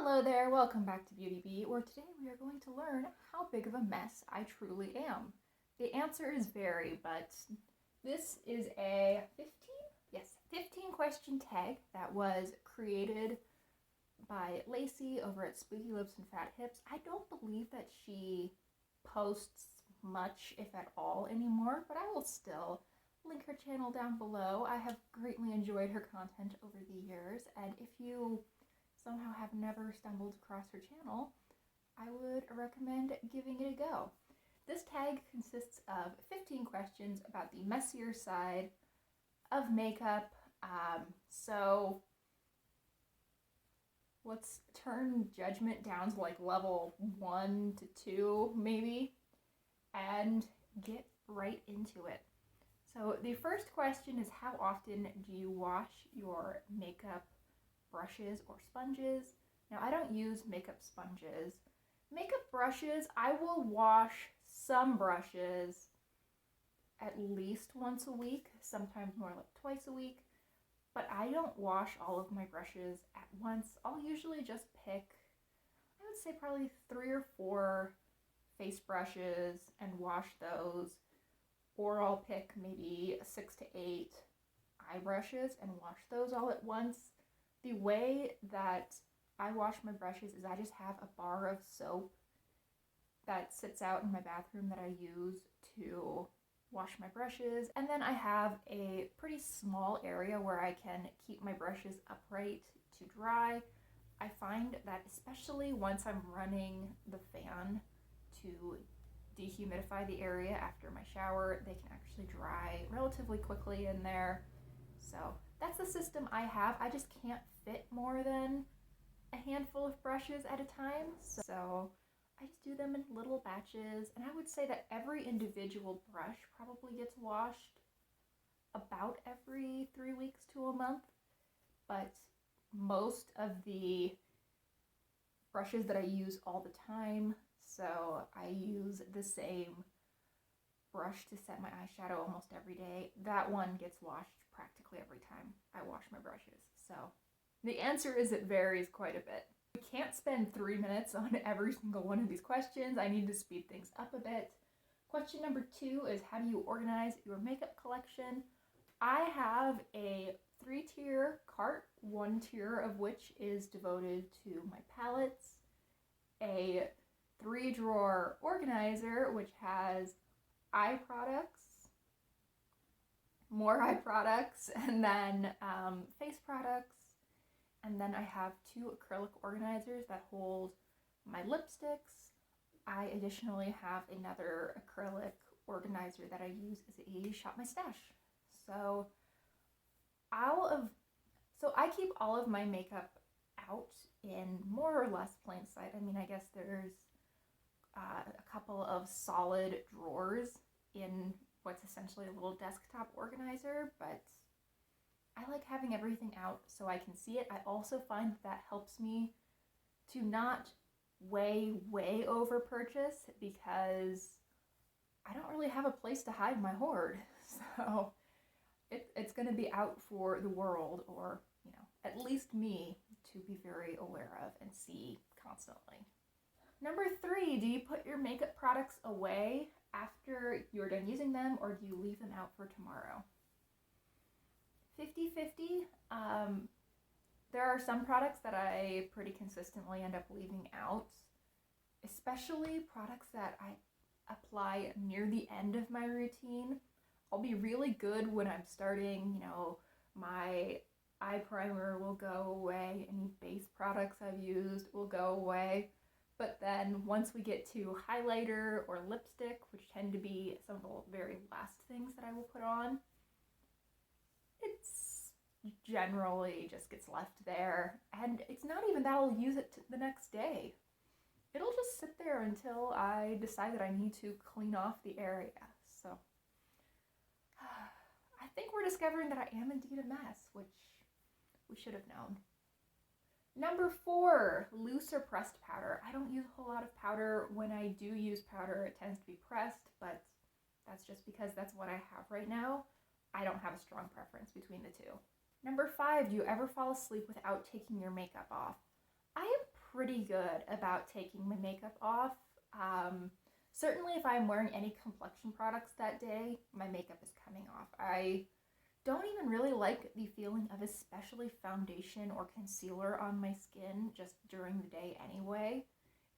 Hello there, welcome back to Beauty Bee, where today we are going to learn how big of a mess I truly am. The answer is very, but this is a 15 question tag that was created by Lacey over at Spooky Lips and Fat Hips. I don't believe that she posts much, if at all, anymore, but I will still link her channel down below. I have greatly enjoyed her content over the years, and if you somehow have never stumbled across her channel, I would recommend giving it a go. This tag consists of 15 questions about the messier side of makeup. So let's turn judgment down to like level 1 to 2 maybe and get right into it. So the first question is, how often do you wash your makeup brushes or sponges? Now, I don't use makeup sponges. Makeup brushes, I will wash some brushes at least once a week, sometimes more like twice a week, but I don't wash all of my brushes at once. I'll usually just pick, I would say probably 3 or 4 face brushes and wash those, or I'll pick maybe 6 to 8 eye brushes and wash those all at once. The way that I wash my brushes is I just have a bar of soap that sits out in my bathroom that I use to wash my brushes, and then I have a pretty small area where I can keep my brushes upright to dry. I find that especially once I'm running the fan to dehumidify the area after my shower, they can actually dry relatively quickly in there. So that's the system I have. I just can't fit more than a handful of brushes at a time, so I just do them in little batches, and I would say that every individual brush probably gets washed about every 3 weeks to a month, but most of the brushes that I use all the time, so I use the same brush to set my eyeshadow almost every day, that one gets washed practically every time I wash my brushes. So the answer is it varies quite a bit. We can't spend 3 minutes on every single one of these questions. I need to speed things up a bit. Question number 2 is, how do you organize your makeup collection? I have a 3-tier cart, 1 tier of which is devoted to my palettes, a 3-drawer organizer which has eye products, more eye products, and then face products. And then I have 2 acrylic organizers that hold my lipsticks. I additionally have another acrylic organizer that I use as a shop my stash. So I keep all of my makeup out in more or less plain sight. I mean, I guess there's a couple of solid drawers in what's essentially a little desktop organizer, but I like having everything out so I can see it. I also find that helps me to not way over purchase, because I don't really have a place to hide my hoard. So it's going to be out for the world, or at least me, to be very aware of and see constantly. Number 3, do you put your makeup products away after you're done using them, or do you leave them out for tomorrow? 50-50. There are some products that I pretty consistently end up leaving out, especially products that I apply near the end of my routine. I'll be really good when I'm starting, my eye primer will go away, any base products I've used will go away. But then once we get to highlighter or lipstick, which tend to be some of the very last things that I will put on, it's generally just gets left there. And it's not even that I'll use it the next day. It'll just sit there until I decide that I need to clean off the area. So I think we're discovering that I am indeed a mess, which we should have known. Number 4, loose or pressed powder. I don't use a whole lot of powder. When I do use powder, it tends to be pressed, but that's just because that's what I have right now. I don't have a strong preference between the two. Number 5, do you ever fall asleep without taking your makeup off? I am pretty good about taking my makeup off. Certainly if I'm wearing any complexion products that day, my makeup is coming off. I don't even really like the feeling of especially foundation or concealer on my skin just during the day anyway.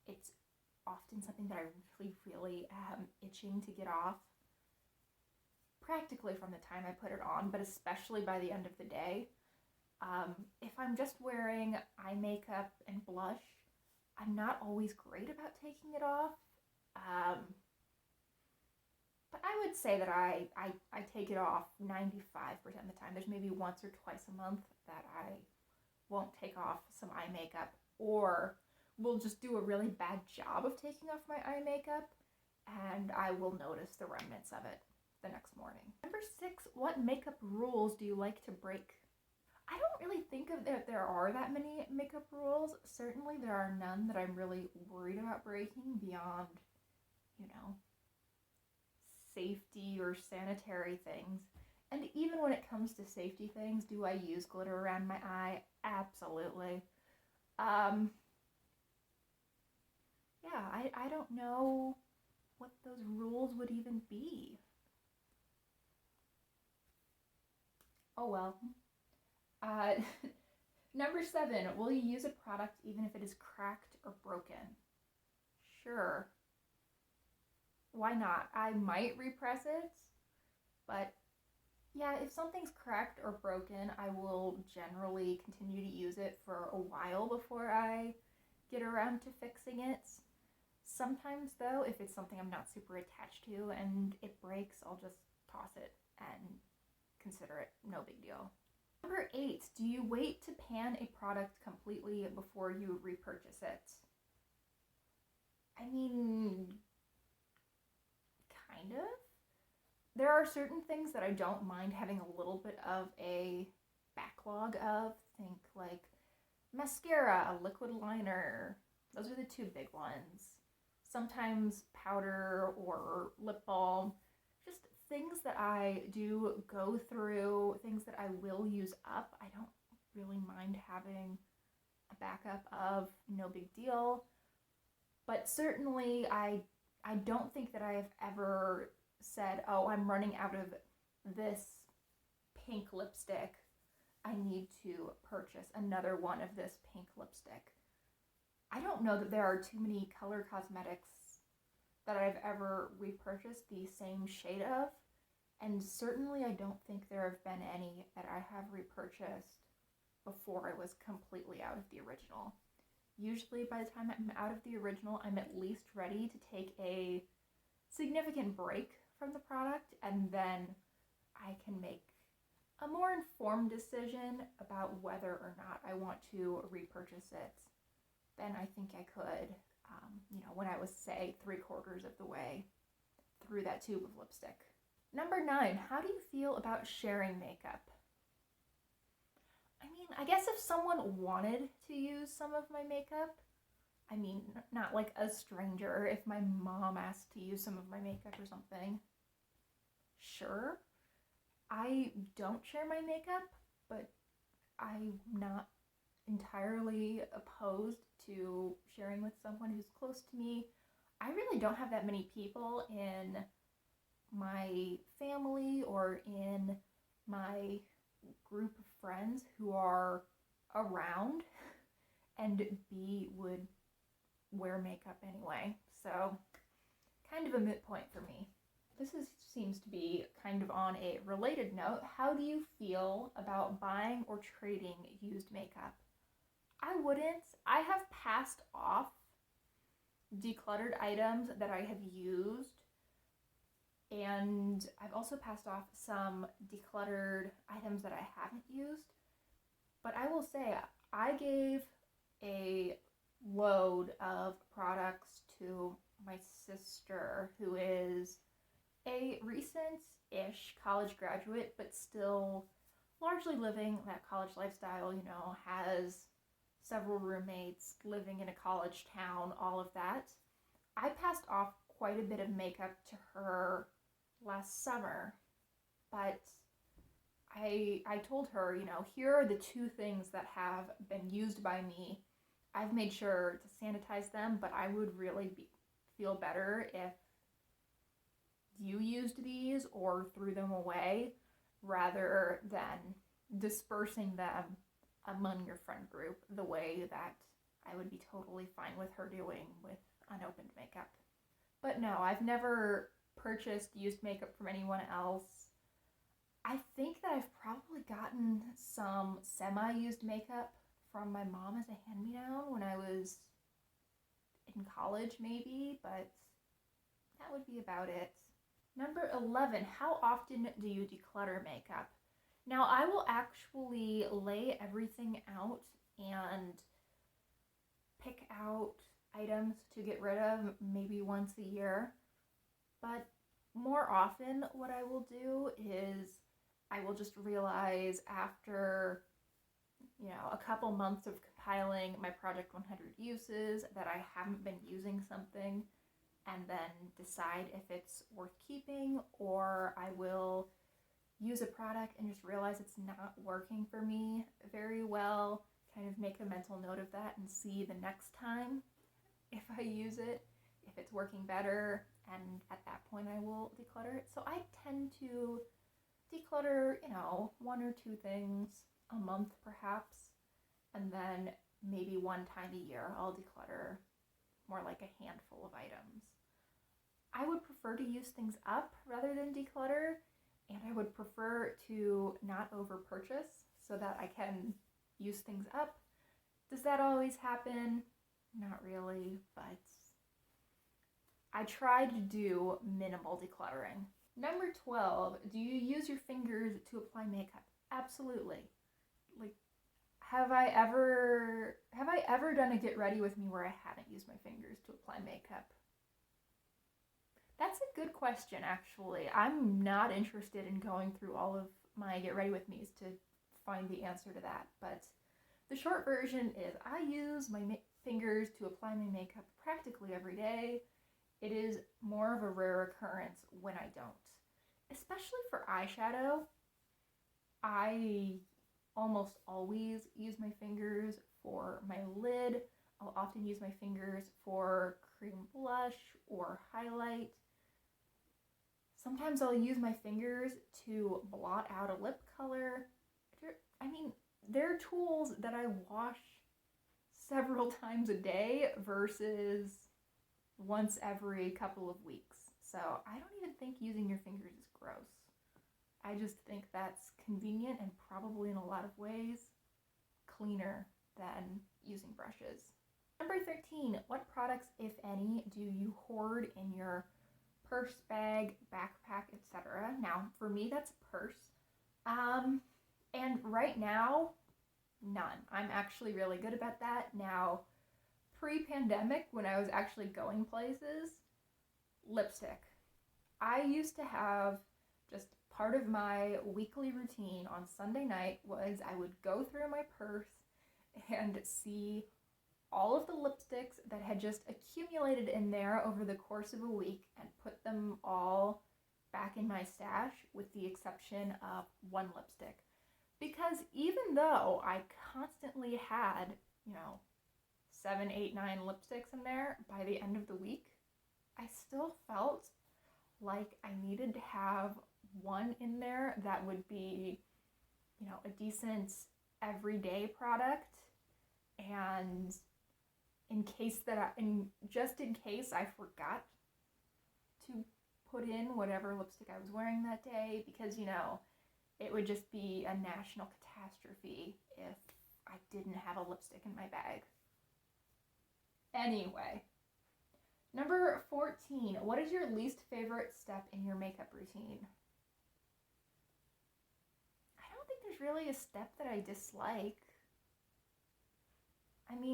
It's often something that I really am itching to get off, practically from the time I put it on, but especially by the end of the day. If I'm just wearing eye makeup and blush, I'm not always great about taking it off. But I would say that I take it off 95% of the time. There's maybe once or twice a month that I won't take off some eye makeup, or will just do a really bad job of taking off my eye makeup, and I will notice the remnants of it the next morning. Number 6, what makeup rules do you like to break? I don't really think of that there are that many makeup rules. Certainly there are none that I'm really worried about breaking beyond, safety or sanitary things. And even when it comes to safety things, do I use glitter around my eye? Absolutely. Yeah, I don't know what those rules would even be. Oh well. Number 7, will you use a product even if it is cracked or broken? Sure. Why not? I might repress it, but yeah, if something's cracked or broken, I will generally continue to use it for a while before I get around to fixing it. Sometimes though, if it's something I'm not super attached to and it breaks, I'll just toss it and consider it no big deal. Number 8, do you wait to pan a product completely before you repurchase it? I mean, kind of. There are certain things that I don't mind having a little bit of a backlog of. Think like mascara, a liquid liner. Those are the 2 big ones. Sometimes powder or lip balm. Just things that I do go through, things that I will use up. I don't really mind having a backup of, no big deal. But certainly I don't think that I have ever said, oh, I'm running out of this pink lipstick. I need to purchase another one of this pink lipstick. I don't know that there are too many color cosmetics that I've ever repurchased the same shade of, and certainly I don't think there have been any that I have repurchased before I was completely out of the original. Usually by the time I'm out of the original, I'm at least ready to take a significant break from the product, and then I can make a more informed decision about whether or not I want to repurchase it than I think I could, when I was, say, 3/4 of the way through that tube of lipstick. Number 9, how do you feel about sharing makeup? I mean, I guess if someone wanted to use some of my makeup, I mean, not like a stranger, if my mom asked to use some of my makeup or something, sure. I don't share my makeup, but I'm not entirely opposed to sharing with someone who's close to me. I really don't have that many people in my family or in my group of friends who are around and would wear makeup anyway. So kind of a moot point for me. Seems to be kind of on a related note. How do you feel about buying or trading used makeup? I wouldn't. I have passed off decluttered items that I have used, and I've also passed off some decluttered items that I haven't used. But I will say, I gave a load of products to my sister, who is a recent-ish college graduate, but still largely living that college lifestyle, has several roommates, living in a college town, all of that. I passed off quite a bit of makeup to her last summer, but I told her, here are the 2 things that have been used by me. I've made sure to sanitize them, but I would really feel better if you used these or threw them away rather than dispersing them among your friend group the way that I would be totally fine with her doing with unopened makeup. But no, I've never purchased used makeup from anyone else. I think that I've probably gotten some semi-used makeup from my mom as a hand-me-down when I was in college maybe, but that would be about it. Number 11, how often do you declutter makeup? Now, I will actually lay everything out and pick out items to get rid of maybe once a year. But more often, what I will do is I will just realize after, a couple months of compiling my Project 100 uses that I haven't been using something, and then decide if it's worth keeping, or I will use a product and just realize it's not working for me very well, kind of make a mental note of that and see the next time if I use it, if it's working better, and at that point I will declutter it. So I tend to declutter, one or two things a month perhaps, and then maybe one time a year I'll declutter more like a handful of items. I would prefer to use things up rather than declutter, and I would prefer to not over purchase so that I can use things up. Does that always happen? Not really, but I try to do minimal decluttering. Number 12, do you use your fingers to apply makeup? Absolutely. Have I ever done a get ready with me where I haven't used my fingers to apply makeup? That's a good question, actually. I'm not interested in going through all of my get ready with me's to find the answer to that, but the short version is I use my fingers to apply my makeup practically every day. It is more of a rare occurrence when I don't. Especially for eyeshadow, I almost always use my fingers for my lid. I'll often use my fingers for cream blush or highlight. Sometimes I'll use my fingers to blot out a lip color. They're tools that I wash several times a day versus once every couple of weeks. So I don't even think using your fingers is gross. I just think that's convenient and probably in a lot of ways cleaner than using brushes. Number 13, what products, if any, do you hoard in your purse, bag, backpack, etc.? Now, for me, that's purse. And right now, none. I'm actually really good about that. Now, pre-pandemic, when I was actually going places, lipstick. I used to have just part of my weekly routine on Sunday night was I would go through my purse and see all of the lipsticks that had just accumulated in there over the course of a week and put them all back in my stash with the exception of one lipstick. Because even though I constantly had, 7, 8, 9 lipsticks in there by the end of the week, I still felt like I needed to have one in there that would be, a decent everyday product. And just in case I forgot to put in whatever lipstick I was wearing that day, because, it would just be a national catastrophe if I didn't have a lipstick in my bag. Anyway, number 14, what is your least favorite step in your makeup routine? I don't think there's really a step that I dislike.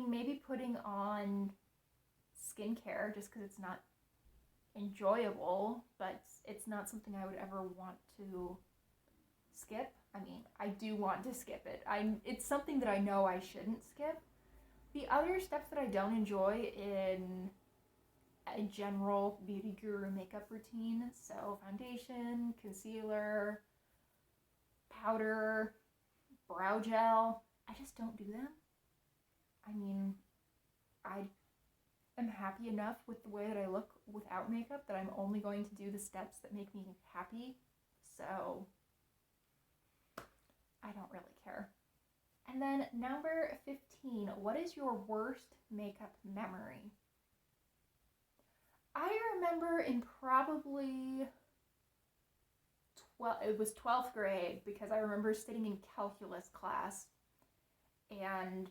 Maybe putting on skincare just because it's not enjoyable, but it's not something I would ever want to skip. I do want to skip it. It's something that I know I shouldn't skip. The other steps that I don't enjoy in a general beauty guru makeup routine, so foundation, concealer, powder, brow gel, I just don't do them. I am happy enough with the way that I look without makeup that I'm only going to do the steps that make me happy. So I don't really care. And then number 15, what is your worst makeup memory? I remember in probably it was 12th grade, because I remember sitting in calculus class and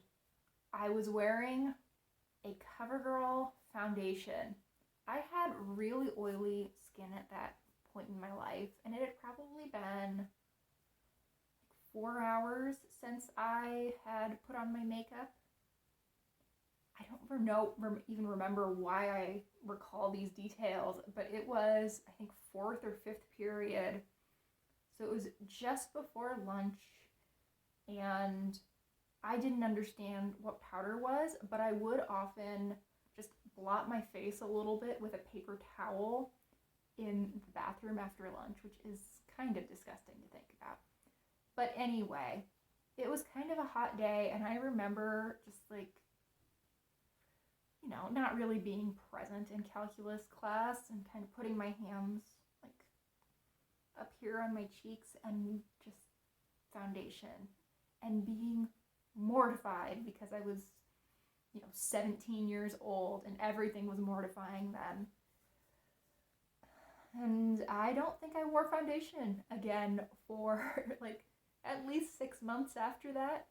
I was wearing a CoverGirl foundation. I had really oily skin at that point in my life, and it had probably been 4 hours since I had put on my makeup. I don't even remember why I recall these details, but it was, I think, 4th or 5th period. So it was just before lunch, and I didn't understand what powder was, but I would often just blot my face a little bit with a paper towel in the bathroom after lunch, which is kind of disgusting to think about. But anyway, it was kind of a hot day, and I remember just not really being present in calculus class and kind of putting my hands up here on my cheeks and just foundation and being mortified because I was 17 years old and everything was mortifying then. And I don't think I wore foundation again for at least 6 months after that.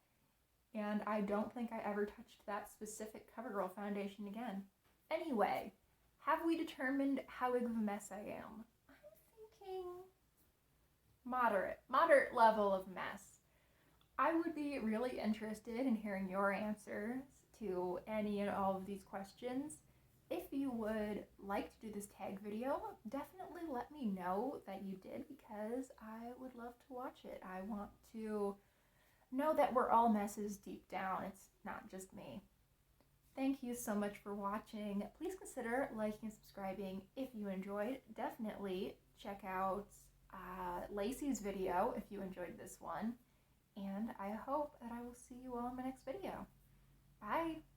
And I don't think I ever touched that specific CoverGirl foundation again. Anyway, have we determined how big of a mess I am? I'm thinking moderate level of mess. I would be really interested in hearing your answers to any and all of these questions. If you would like to do this tag video, definitely let me know that you did, because I would love to watch it. I want to know that we're all messes deep down. It's not just me. Thank you so much for watching. Please consider liking and subscribing if you enjoyed. Definitely check out Lacey's video if you enjoyed this one. And I hope that I will see you all in my next video. Bye!